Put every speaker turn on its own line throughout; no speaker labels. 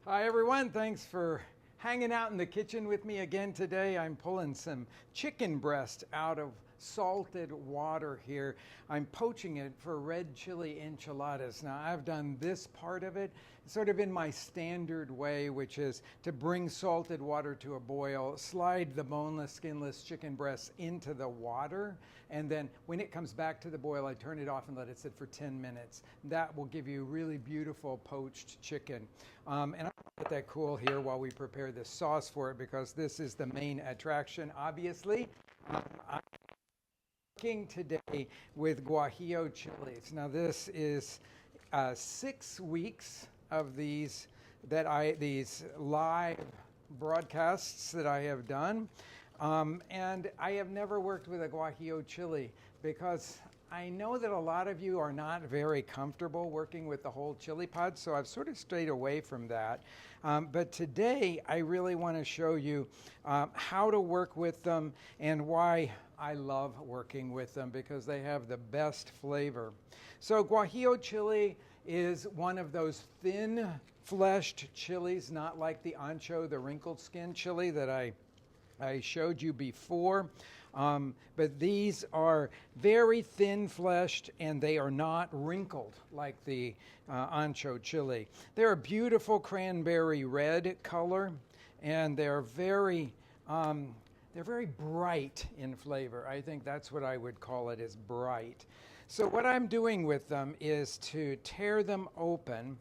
Hi, everyone. Thanks for hanging out in the kitchen with me again today. I'm pulling some chicken breast out of salted water here. I'm poaching it for red chili enchiladas. Now, I've done this part of it sort of in my standard way, which is to bring salted water to a boil, slide the boneless, skinless chicken breasts into the water, and then when it comes back to the boil, I turn it off and let it sit for 10 minutes. That will give you really beautiful poached chicken. And I'll let that cool here while we prepare the sauce for it, because this is the main attraction, obviously. I'm cooking today with guajillo chilies. Now, this is 6 weeks of these live broadcasts that I have done. And I have never worked with a guajillo chili because I know that a lot of you are not very comfortable working with the whole chili pod, so I've sort of stayed away from that. But today, I really want to show you how to work with them and why I love working with them, because they have the best flavor. So guajillo chili is one of those thin-fleshed chilies, not like the ancho, the wrinkled skin chili that I showed you before. But these are very thin-fleshed, and they are not wrinkled like the ancho chili. They're a beautiful cranberry red color, and they're very bright in flavor. I think that's what I would call it, is bright. So what I'm doing with them is to tear them open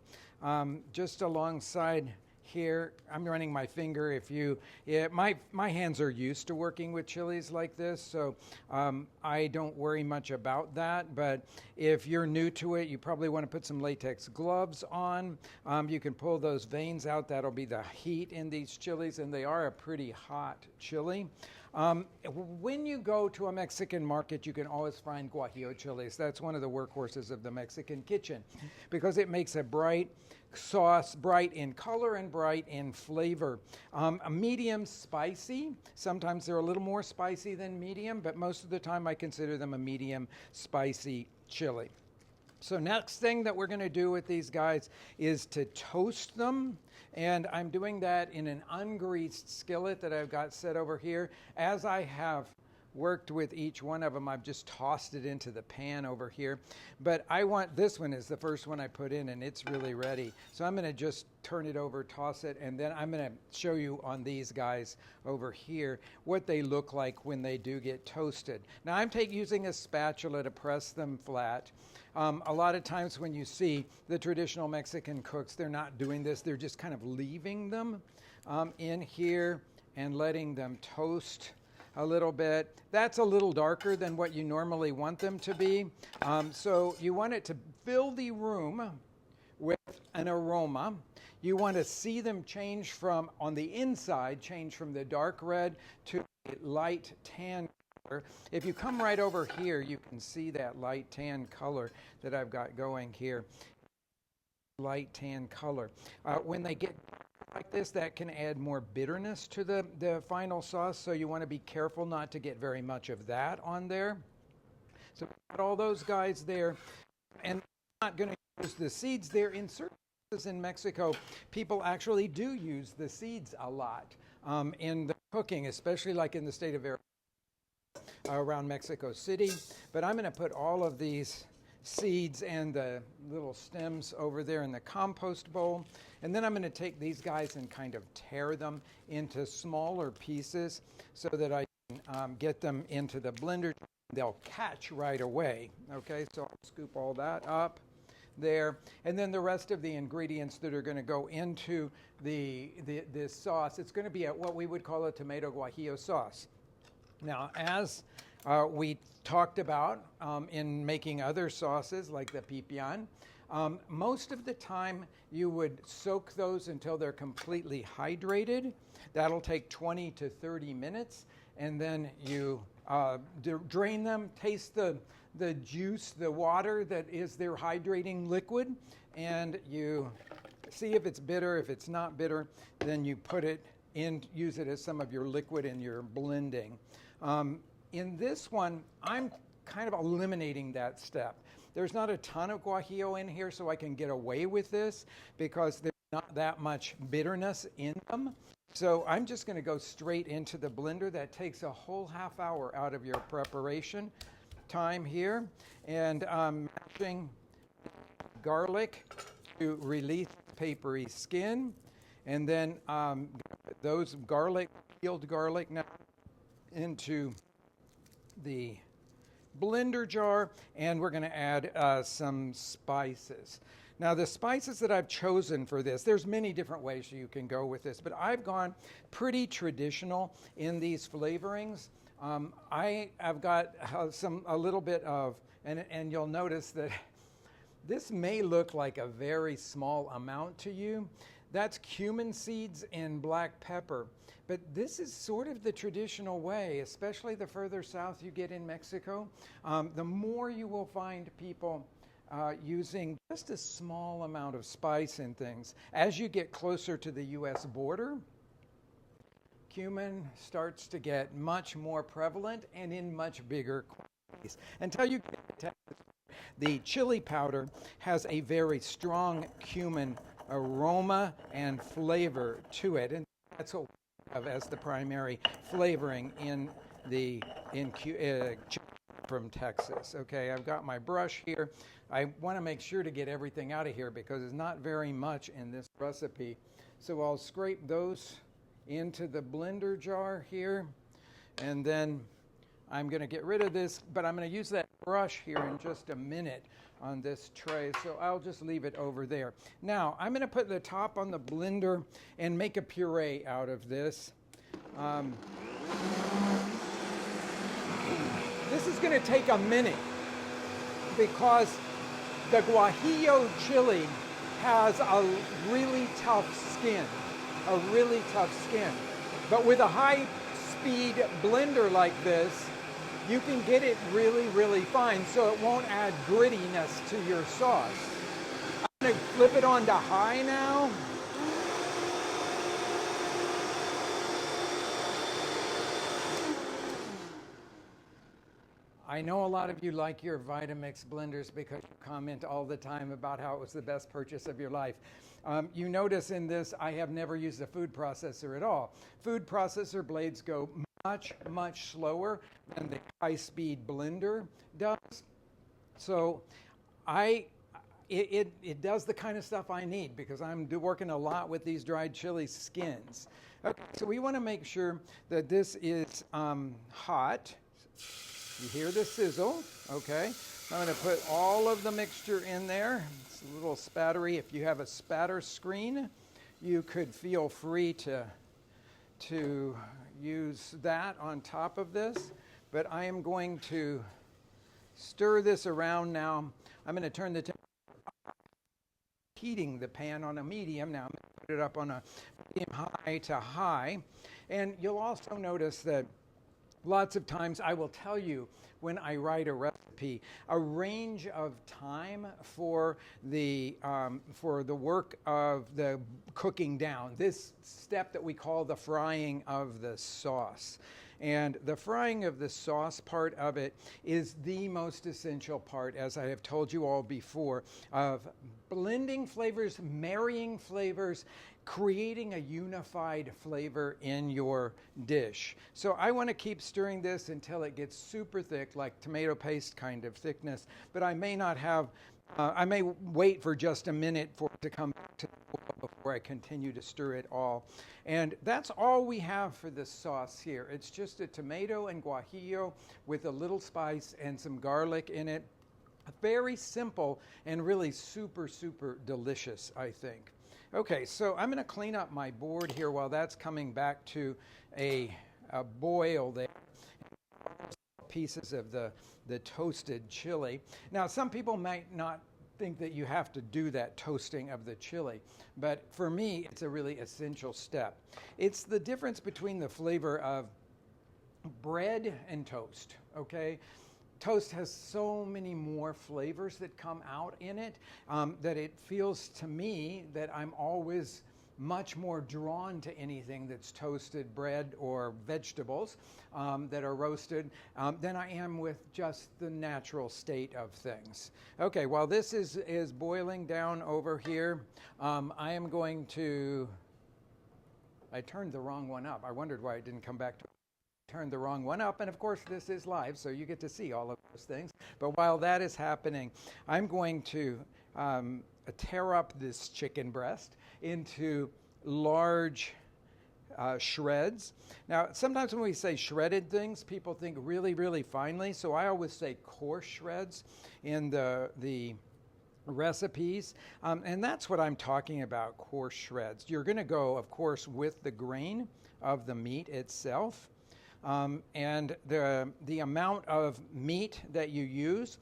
just alongside here. I'm running my finger. My hands are used to working with chilies like this, so I don't worry much about that. But if you're new to it, you probably want to put some latex gloves on. You can pull those veins out. That'll be the heat in these chilies, and they are a pretty hot chili. When you go to a Mexican market, you can always find guajillo chilies. That's one of the workhorses of the Mexican kitchen, because it makes a bright sauce, bright in color and bright in flavor. A medium spicy. Sometimes they're a little more spicy than medium, but most of the time I consider them a medium spicy chili. So next thing that we're going to do with these guys is to toast them. And I'm doing that in an ungreased skillet that I've got set over here. As I have worked with each one of them, I've just tossed it into the pan over here. But this one is the first one I put in, and it's really ready. So I'm going to just turn it over, toss it, and then I'm going to show you on these guys over here what they look like when they do get toasted. Now I'm using a spatula to press them flat. A lot of times when you see the traditional Mexican cooks, they're not doing this. They're just kind of leaving them in here and letting them toast a little bit. That's a little darker than what you normally want them to be. So you want it to fill the room with an aroma. You want to see them change from, on the inside, change from the dark red to light tan color. If you come right over here, you can see that light tan color that I've got going here. Light tan color. When they get like this, that can add more bitterness to the final sauce, so you want to be careful not to get very much of that on there. So we've got all those guys there, and I'm not going to use the seeds there. In certain places in Mexico, people actually do use the seeds a lot in the cooking, especially like in the state of Arizona, around Mexico City. But I'm going to put all of these seeds and the little stems over there in the compost bowl. And then I'm going to take these guys and kind of tear them into smaller pieces so that I can get them into the blender. They'll catch right away. Okay, so I'll scoop all that up there. And then the rest of the ingredients that are going to go into this sauce, it's going to be what we would call a tomato guajillo sauce. Now, as we talked about in making other sauces like the pipián, most of the time you would soak those until they're completely hydrated. That'll take 20 to 30 minutes, and then you drain them, taste the juice, the water that is their hydrating liquid, and you see if it's bitter. If it's not bitter, then you put it in, use it as some of your liquid in your blending. In this one, I'm kind of eliminating that step. There's not a ton of guajillo in here, so I can get away with this because there's not that much bitterness in them. So I'm just going to go straight into the blender. That takes a whole half hour out of your preparation time here. And mashing garlic to release papery skin. And then those peeled garlic now into the blender jar, and we're going to add some spices. Now, the spices that I've chosen for this, there's many different ways you can go with this, but I've gone pretty traditional in these flavorings. I've got a little bit of, and you'll notice that this may look like a very small amount to you. That's cumin seeds and black pepper. But this is sort of the traditional way, especially the further south you get in Mexico. The more you will find people using just a small amount of spice in things. As you get closer to the U.S. border, cumin starts to get much more prevalent and in much bigger quantities. Until you get to Texas, the chili powder has a very strong cumin aroma and flavor to it, and that's what we have as the primary flavoring in chili from Texas. Okay, I've got my brush here. I want to make sure to get everything out of here because there's not very much in this recipe. So I'll scrape those into the blender jar here, and then I'm going to get rid of this, but I'm going to use that brush here in just a minute on this tray, so I'll just leave it over there. Now, I'm going to put the top on the blender and make a puree out of this. This is going to take a minute because the Guajillo chili has a really tough skin, But with a high-speed blender like this, you can get it really, really fine so it won't add grittiness to your sauce. I'm going to flip it on to high now. I know a lot of you like your Vitamix blenders because you comment all the time about how it was the best purchase of your life. You notice in this, I have never used a food processor at all. Food processor blades go much slower than the high-speed blender does. So it does the kind of stuff I need because I'm working a lot with these dried chili skins. Okay, so we want to make sure that this is hot. You hear the sizzle, okay? I'm going to put all of the mixture in there. It's a little spattery. If you have a spatter screen, you could feel free to use that on top of this. But I am going to stir this around now. I'm going to turn the temperature, heating the pan on a medium. Now I'm going to put it up on a medium high to high. And you'll also notice that lots of times I will tell you when I write a recipe a range of time for the work of the cooking down, this step that we call the frying of the sauce. And the frying of the sauce part of it is the most essential part, as I have told you all before, of blending flavors, marrying flavors, creating a unified flavor in your dish. So I want to keep stirring this until it gets super thick, like tomato paste kind of thickness, but I may not have, I may wait for just a minute for it to come back to the boil before I continue to stir it all. And that's all we have for this sauce here. It's just a tomato and guajillo with a little spice and some garlic in it. Very simple and really super delicious, I think. Okay, so I'm going to clean up my board here while that's coming back to a boil there. Pieces of the toasted chili. Now, some people might not think that you have to do that toasting of the chili, but for me, it's a really essential step. It's the difference between the flavor of bread and toast, okay? Toast has so many more flavors that come out in it that it feels to me that I'm always much more drawn to anything that's toasted bread or vegetables that are roasted than I am with just the natural state of things. Okay, while this is boiling down over here, I am going to, I turned the wrong one up. I wondered why it didn't come back to turned the wrong one up, and of course this is live, so you get to see all of those things. But while that is happening, I'm going to tear up this chicken breast into large shreds. Now, sometimes when we say shredded things, people think really, really finely, so I always say coarse shreds in the recipes, and that's what I'm talking about, coarse shreds. You're going to go, of course, with the grain of the meat itself. And the amount of meat that you use,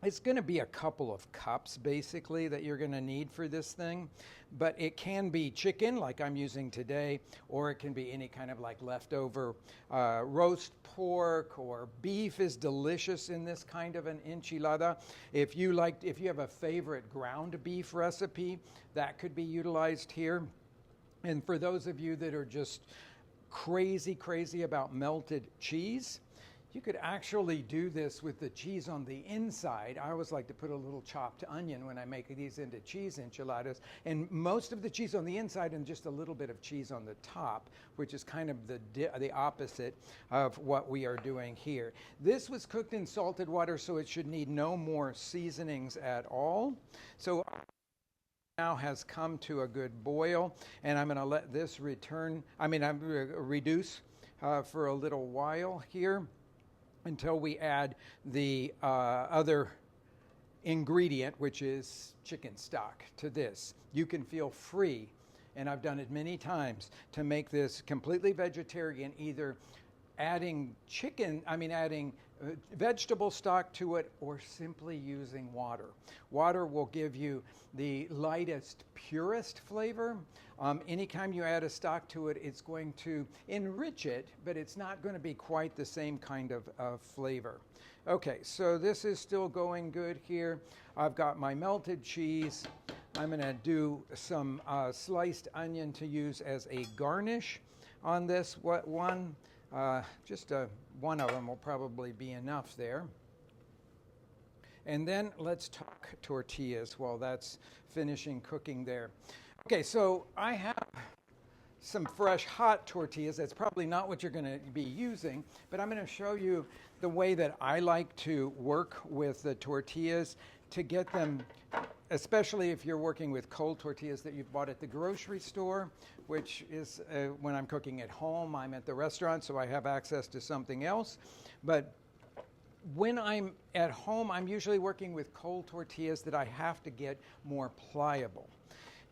it's going to be a couple of cups, basically, that you're going to need for this thing. But it can be chicken, like I'm using today, or it can be any kind of like leftover roast pork, or beef is delicious in this kind of an enchilada. If you have a favorite ground beef recipe, that could be utilized here. And for those of you that are just crazy about melted cheese, you could actually do this with the cheese on the inside. I always like to put a little chopped onion when I make these into cheese enchiladas, and most of the cheese on the inside and just a little bit of cheese on the top, which is kind of the opposite of what we are doing here. This was cooked in salted water, so it should need no more seasonings at all. So now has come to a good boil, and I'm going to let this reduce for a little while here until we add the other ingredient, which is chicken stock, to this. You can feel free, and I've done it many times, to make this completely vegetarian, either adding vegetable stock to it or simply using water. Water will give you the lightest, purest flavor. Anytime you add a stock to it, it's going to enrich it, but it's not going to be quite the same kind of flavor. Okay, so this is still going good here. I've got my melted cheese. I'm going to do some sliced onion to use as a garnish on this one. Just one of them will probably be enough there. And then let's talk tortillas while that's finishing cooking there. Okay, so I have some fresh hot tortillas. That's probably not what you're going to be using, but I'm going to show you the way that I like to work with the tortillas to get them, especially if you're working with cold tortillas that you've bought at the grocery store, which is when I'm cooking at home. I'm at the restaurant, so I have access to something else. But when I'm at home, I'm usually working with cold tortillas that I have to get more pliable.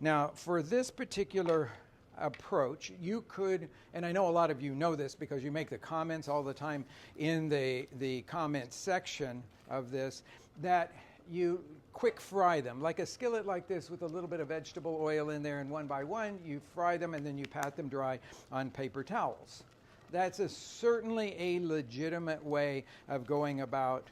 Now, for this particular approach, you could, and I know a lot of you know this because you make the comments all the time in the comment section of this, that you quick fry them, like a skillet like this with a little bit of vegetable oil in there, and one by one you fry them and then you pat them dry on paper towels. That's certainly a legitimate way of going about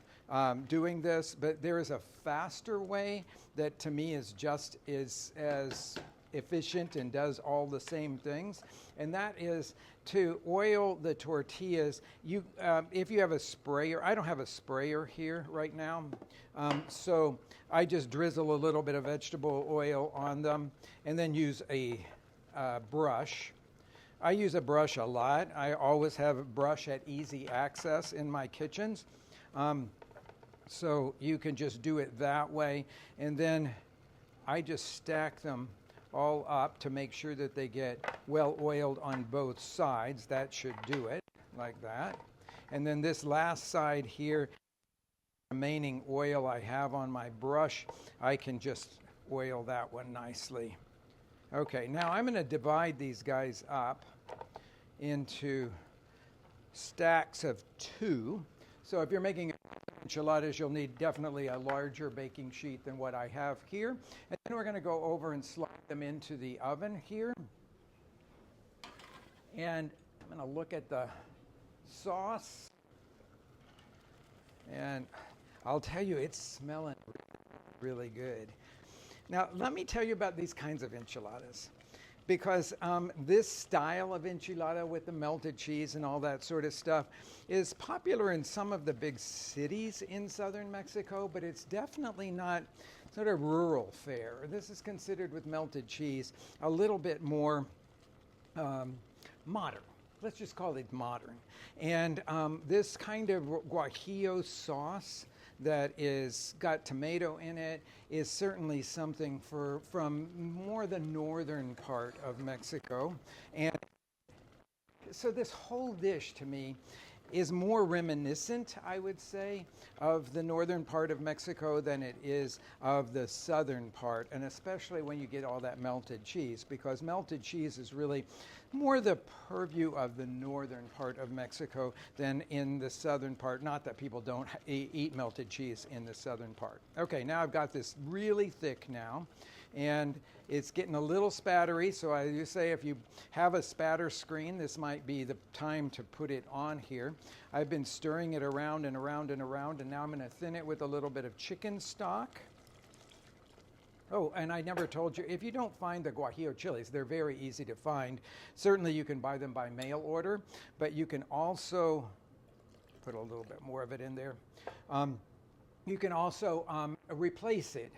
doing this, but there is a faster way that to me is just as efficient and does all the same things, and that is to oil the tortillas. If you have a sprayer, I don't have a sprayer here right now, so I just drizzle a little bit of vegetable oil on them and then use a brush. I use a brush a lot. I always have a brush at easy access in my kitchens, so you can just do it that way, and then I just stack them all up to make sure that they get well oiled on both sides. That should do it, like that. And then this last side here, remaining oil I have on my brush, I can just oil that one nicely. Okay, now I'm going to divide these guys up into stacks of 2. So if you're making enchiladas, you'll need definitely a larger baking sheet than what I have here. And then we're going to go over and slide them into the oven here. And I'm going to look at the sauce. And I'll tell you, it's smelling really good. Now, let me tell you about these kinds of enchiladas. Because this style of enchilada with the melted cheese and all that sort of stuff is popular in some of the big cities in southern Mexico, but it's definitely not sort of rural fare. This is considered, with melted cheese, a little bit more modern. Let's just call it modern. And this kind of guajillo sauce that is got tomato in it is certainly something from more the northern part of Mexico. And so this whole dish to me is more reminiscent, I would say, of the northern part of Mexico than it is of the southern part, and especially when you get all that melted cheese, because melted cheese is really more the purview of the northern part of Mexico than in the southern part. Not that people don't eat melted cheese in the southern part. Okay, now I've got this really thick now, and it's getting a little spattery, so I just say if you have a spatter screen, this might be the time to put it on here. I've been stirring it around and around and around, and now I'm going to thin it with a little bit of chicken stock. Oh, and I never told you, if you don't find the guajillo chilies, they're very easy to find. Certainly you can buy them by mail order, but you can also put a little bit more of it in there. You can also replace it.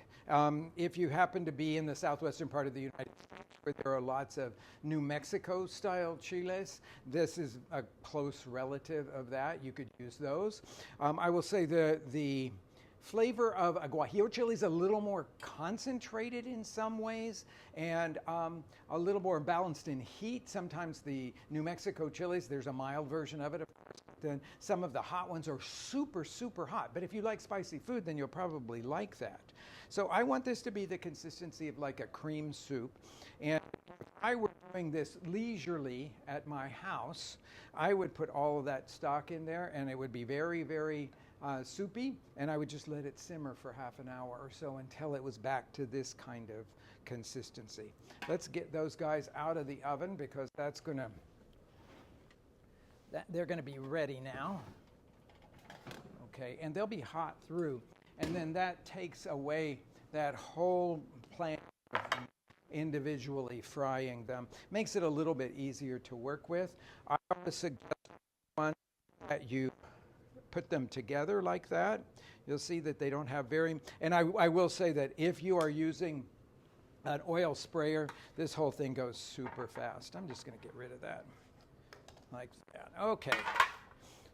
If you happen to be in the southwestern part of the United States, where there are lots of New Mexico-style chiles, this is a close relative of that. You could use those. I will say the flavor of a guajillo chili is a little more concentrated in some ways and a little more balanced in heat. Sometimes the New Mexico chilies, there's a mild version of it, of course. Then some of the hot ones are super, super hot. But if you like spicy food, then you'll probably like that. So I want this to be the consistency of like a cream soup. And if I were doing this leisurely at my house, I would put all of that stock in there, and it would be very, very soupy, and I would just let it simmer for half an hour or so until it was back to this kind of consistency. Let's get those guys out of the oven, because they're going to be ready now. Okay, and they'll be hot through, and then that takes away that whole plan of individually frying them. Makes it a little bit easier to work with. I would suggest that you put them together like that. You'll see that they don't have very, and I will say that if you are using an oil sprayer, this whole thing goes super fast. I'm just going to get rid of that like that. Okay,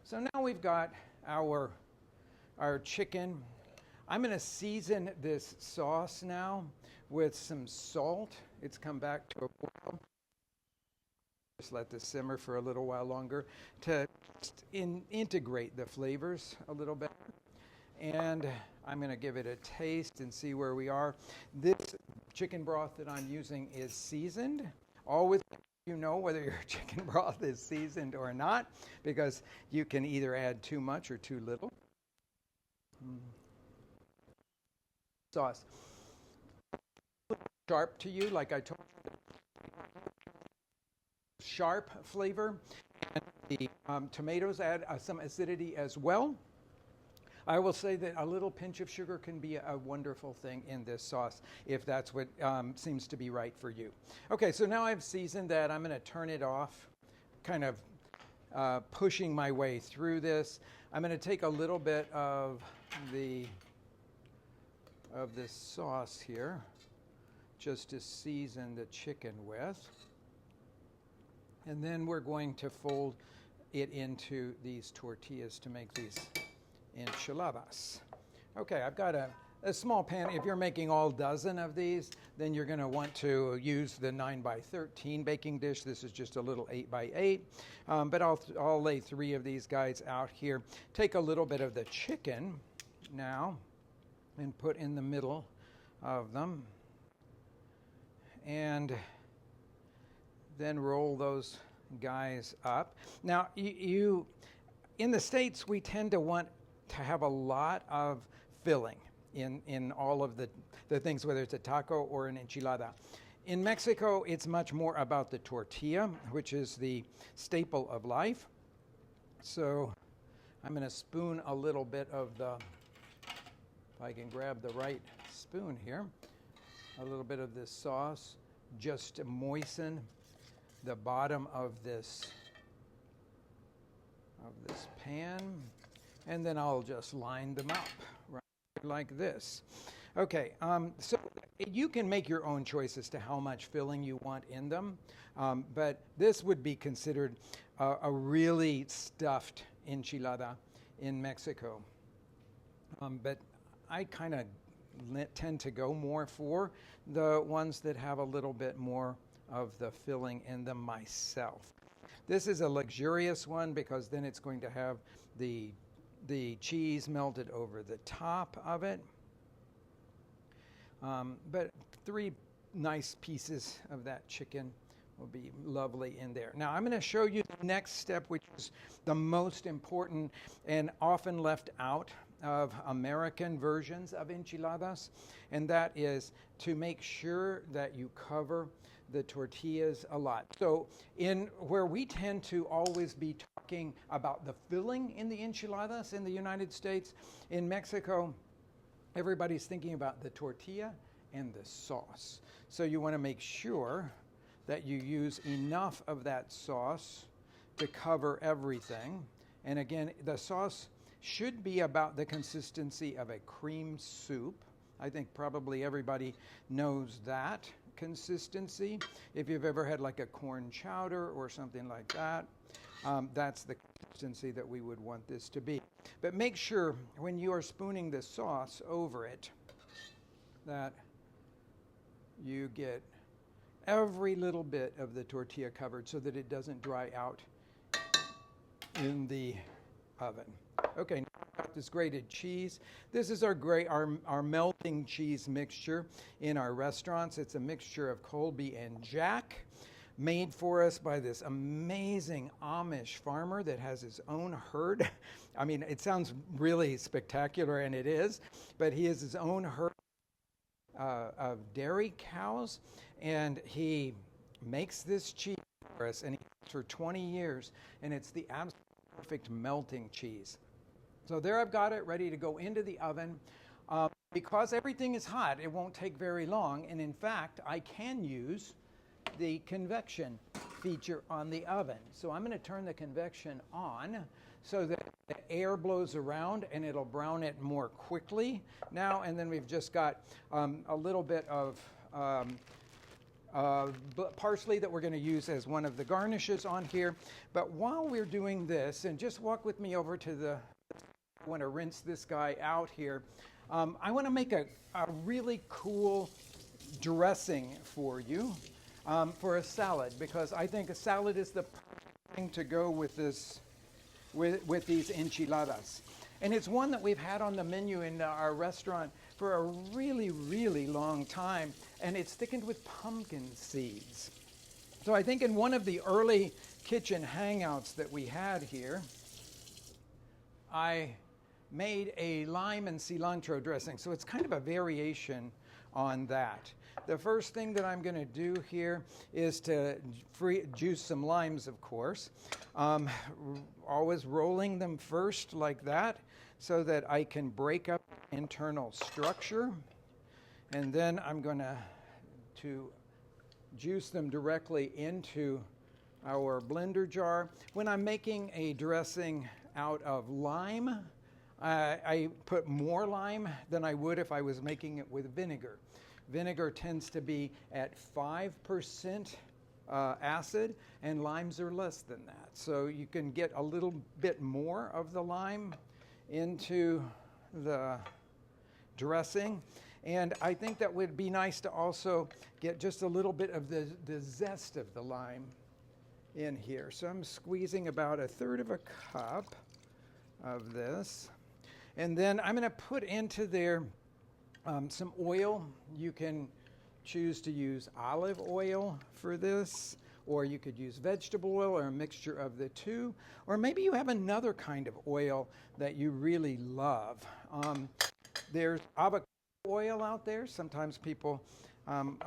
so now we've got our chicken. I'm going to season this sauce now with some salt. It's come back to a boil. Just let this simmer for a little while longer to integrate the flavors a little better. And I'm going to give it a taste and see where we are. This chicken broth that I'm using is seasoned. Always you know whether your chicken broth is seasoned or not, because you can either add too much or too little. Sauce. Sharp to you, like I told you. Sharp flavor, and the tomatoes add some acidity as well. I will say that a little pinch of sugar can be a wonderful thing in this sauce if that's what seems to be right for you. Okay, so now I've seasoned that. I'm going to turn it off, kind of pushing my way through this. I'm going to take a little bit of this sauce here just to season the chicken with. And then we're going to fold it into these tortillas to make these enchiladas. Okay, I've got a small pan. If you're making all dozen of these, then you're going to want to use the 9x13 baking dish. This is just a little 8x8. But I'll lay 3 of these guys out here. Take a little bit of the chicken now and put in the middle of them. And then roll those guys up. Now, you in the States, we tend to want to have a lot of filling in all of the things, whether it's a taco or an enchilada. In Mexico, it's much more about the tortilla, which is the staple of life. So I'm going to spoon a little bit of if I can grab the right spoon here. a little bit of this sauce just to moisten the bottom of this pan, and then I'll just line them up right like this. Okay, so you can make your own choice as to how much filling you want in them, but this would be considered a really stuffed enchilada in Mexico. But I kind of tend to go more for the ones that have a little bit more of the filling in them myself. This is a luxurious one because then it's going to have the cheese melted over the top of it. But 3 nice pieces of that chicken will be lovely in there. Now I'm going to show you the next step, which is the most important and often left out of American versions of enchiladas, and that is to make sure that you cover the tortillas a lot. So in where we tend to always be talking about the filling in the enchiladas in the United States, in Mexico, everybody's thinking about the tortilla and the sauce. So you want to make sure that you use enough of that sauce to cover everything. And again, the sauce should be about the consistency of a cream soup. I think probably everybody knows that consistency. If you've ever had like a corn chowder or something like that, that's the consistency that we would want this to be. But make sure when you are spooning the sauce over it that you get every little bit of the tortilla covered so that it doesn't dry out in the oven. Okay, now I've got this grated cheese. This is our melting cheese mixture in our restaurants. It's a mixture of Colby and Jack, made for us by this amazing Amish farmer that has his own herd. I mean, it sounds really spectacular, and it is, but he has his own herd of dairy cows, and he makes this cheese for us, and he for 20 years, and it's the absolute perfect melting cheese. So there I've got it ready to go into the oven. Because everything is hot, it won't take very long, and in fact, I can use the convection feature on the oven. So I'm going to turn the convection on so that the air blows around and it'll brown it more quickly now. And then we've just got a little bit of parsley that we're going to use as one of the garnishes on here. But while we're doing this, and just walk with me over to I want to rinse this guy out here. I want to make a really cool dressing for you for a salad, because I think a salad is the perfect thing to go with this, with these enchiladas. And it's one that we've had on the menu in our restaurant for a really, really long time, and it's thickened with pumpkin seeds. So I think in one of the early kitchen hangouts that we had here, I made a lime and cilantro dressing. So it's kind of a variation on that. The first thing that I'm going to do here is to juice some limes, of course. Always rolling them first like that so that I can break up internal structure. And then I'm going to juice them directly into our blender jar. When I'm making a dressing out of lime, I put more lime than I would if I was making it with vinegar. Vinegar tends to be at 5% acid, and limes are less than that. So you can get a little bit more of the lime into the dressing. And I think that would be nice to also get just a little bit of the zest of the lime in here. So I'm squeezing about 1/3 of a cup of this. And then I'm going to put into there some oil. You can choose to use olive oil for this, or you could use vegetable oil or a mixture of the two, or maybe you have another kind of oil that you really love. There's avocado oil out there. Sometimes people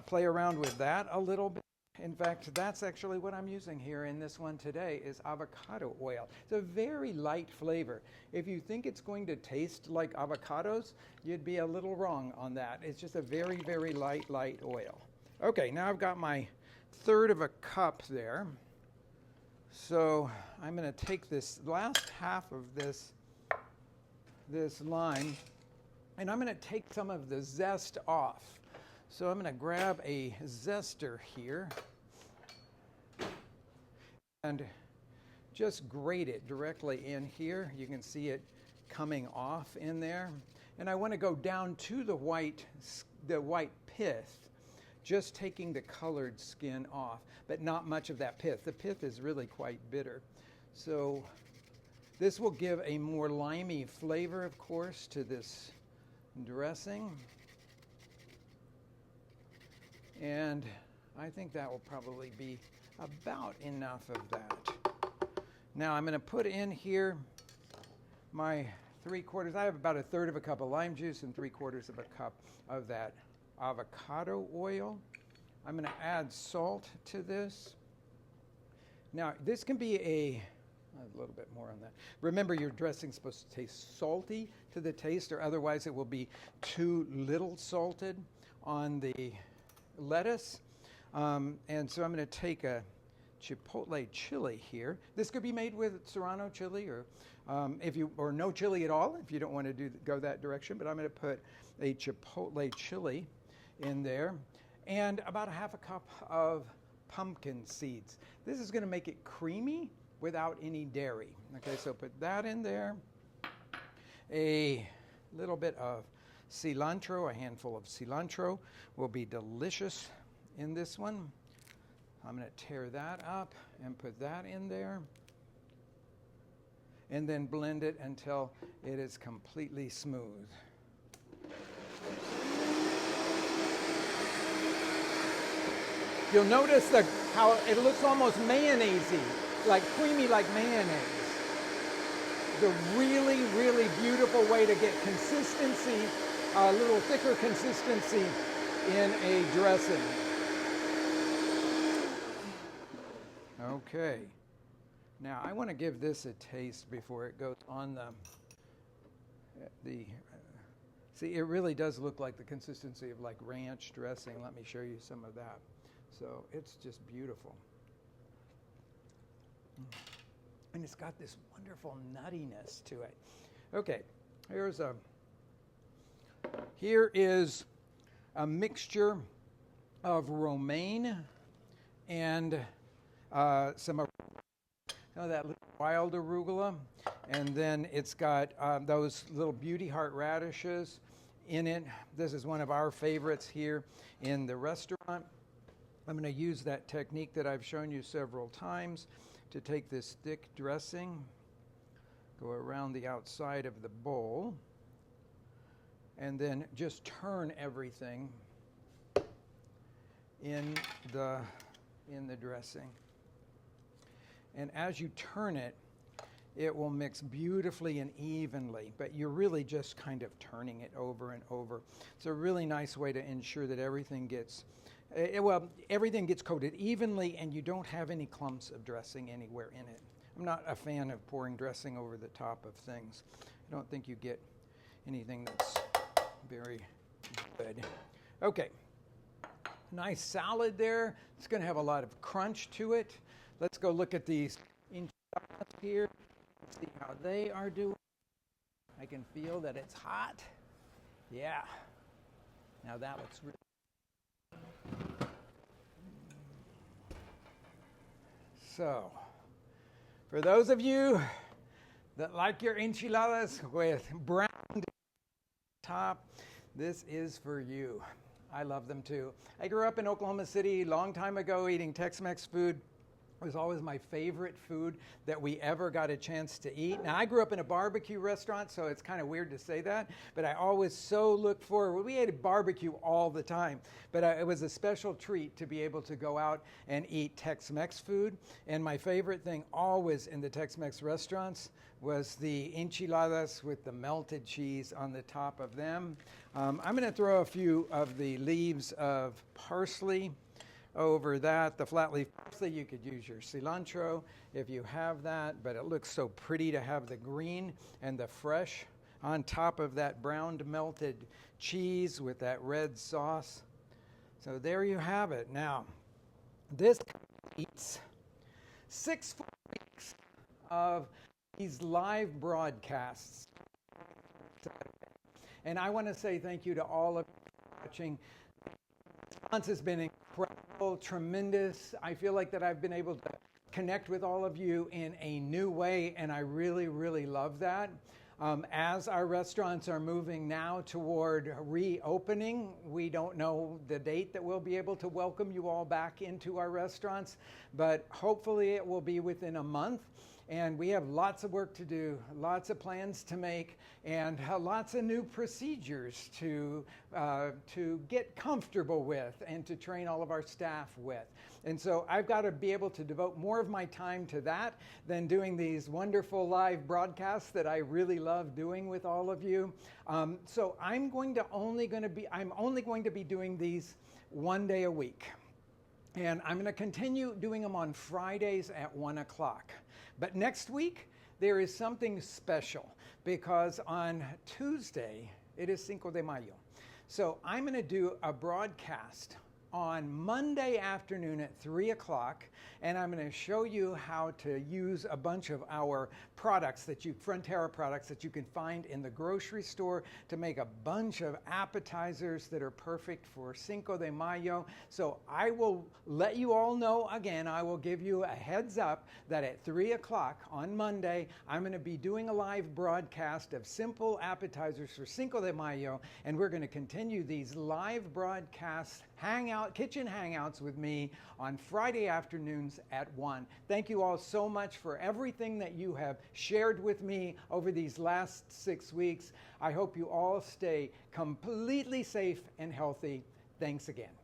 play around with that a little bit. In fact, that's actually what I'm using here in this one today is avocado oil. It's a very light flavor. If you think it's going to taste like avocados, you'd be a little wrong on that. It's just a very, very light oil. Okay, now I've got my 1/3 of a cup there. So I'm going to take this last half of this lime, and I'm going to take some of the zest off. So I'm going to grab a zester here and just grate it directly in here. You can see it coming off in there. And I want to go down to the white pith, just taking the colored skin off, but not much of that pith. The pith is really quite bitter. So this will give a more limey flavor, of course, to this dressing. And I think that will probably be about enough of that. Now I'm going to put in here my 3/4. I have about 1/3 of a cup of lime juice and 3/4 of a cup of that avocado oil. I'm going to add salt to this. Now this can be a little bit more on that. Remember, your dressing's supposed to taste salty to the taste, or otherwise it will be too little salted on the lettuce. And so I'm going to take a chipotle chili here. This could be made with serrano chili, or or no chili at all if you don't want to go that direction. But I'm going to put a chipotle chili in there, and about 1/2 cup of pumpkin seeds. This is going to make it creamy without any dairy. Okay, so put that in there. A little bit of cilantro, a handful of cilantro will be delicious in this one. I'm going to tear that up and put that in there. And then blend it until it is completely smooth. You'll notice how it looks almost mayonnaise-y, like creamy like mayonnaise. The really, really beautiful way to get consistency, a little thicker consistency in a dressing. Okay. Now I want to give this a taste before it goes on see, it really does look like the consistency of like ranch dressing. Let me show you some of that. So it's just beautiful. And it's got this wonderful nuttiness to it. Okay, here is a mixture of romaine and some of that little wild arugula, and then it's got those little beauty heart radishes in it. This is one of our favorites here in the restaurant. I'm going to use that technique that I've shown you several times to take this thick dressing, go around the outside of the bowl, and then just turn everything in the dressing. And as you turn it, it will mix beautifully and evenly, but you're really just kind of turning it over and over. It's a really nice way to ensure that everything gets coated evenly and you don't have any clumps of dressing anywhere in it. I'm not a fan of pouring dressing over the top of things. I don't think you get anything that's very good. Okay, nice salad there. It's going to have a lot of crunch to it. Let's go look at these enchiladas here. Let's see how they are doing. I can feel that it's hot. Yeah. Now that looks really so. For those of you that like your enchiladas with brown top, this is for you. I love them too. I grew up in Oklahoma City a long time ago eating Tex-Mex food. It was always my favorite food that we ever got a chance to eat. Now, I grew up in a barbecue restaurant, so it's kind of weird to say that, but I always so looked forward. We ate barbecue all the time, but it was a special treat to be able to go out and eat Tex-Mex food. And my favorite thing always in the Tex-Mex restaurants was the enchiladas with the melted cheese on the top of them. I'm going to throw a few of the leaves of parsley over that. The flat leaf parsley, you could use your cilantro if you have that, but it looks so pretty to have the green and the fresh on top of that browned melted cheese with that red sauce. So there you have it. Now, this completes 6 full weeks of these live broadcasts. And I want to say thank you to all of you watching. The response has been incredible, tremendous. I feel like that I've been able to connect with all of you in a new way, and I really, really love that. As our restaurants are moving now toward reopening, we don't know the date that we'll be able to welcome you all back into our restaurants, but hopefully it will be within a month. And we have lots of work to do, lots of plans to make, and lots of new procedures to get comfortable with and to train all of our staff with. And so I've got to be able to devote more of my time to that than doing these wonderful live broadcasts that I really love doing with all of you. So I'm only going to be doing these 1 day a week. And I'm going to continue doing them on Fridays at 1 o'clock. But next week, there is something special because on Tuesday, it is Cinco de Mayo. So I'm going to do a broadcast on Monday afternoon at 3 o'clock, and I'm going to show you how to use a bunch of our products Frontera products that you can find in the grocery store to make a bunch of appetizers that are perfect for Cinco de Mayo. So I will let you all know again, I will give you a heads up that at 3 o'clock on Monday, I'm going to be doing a live broadcast of simple appetizers for Cinco de Mayo, and we're going to continue these live broadcasts, kitchen hangouts with me on Friday afternoons at 1. Thank you all so much for everything that you have shared with me over these last 6 weeks. I hope you all stay completely safe and healthy. Thanks again.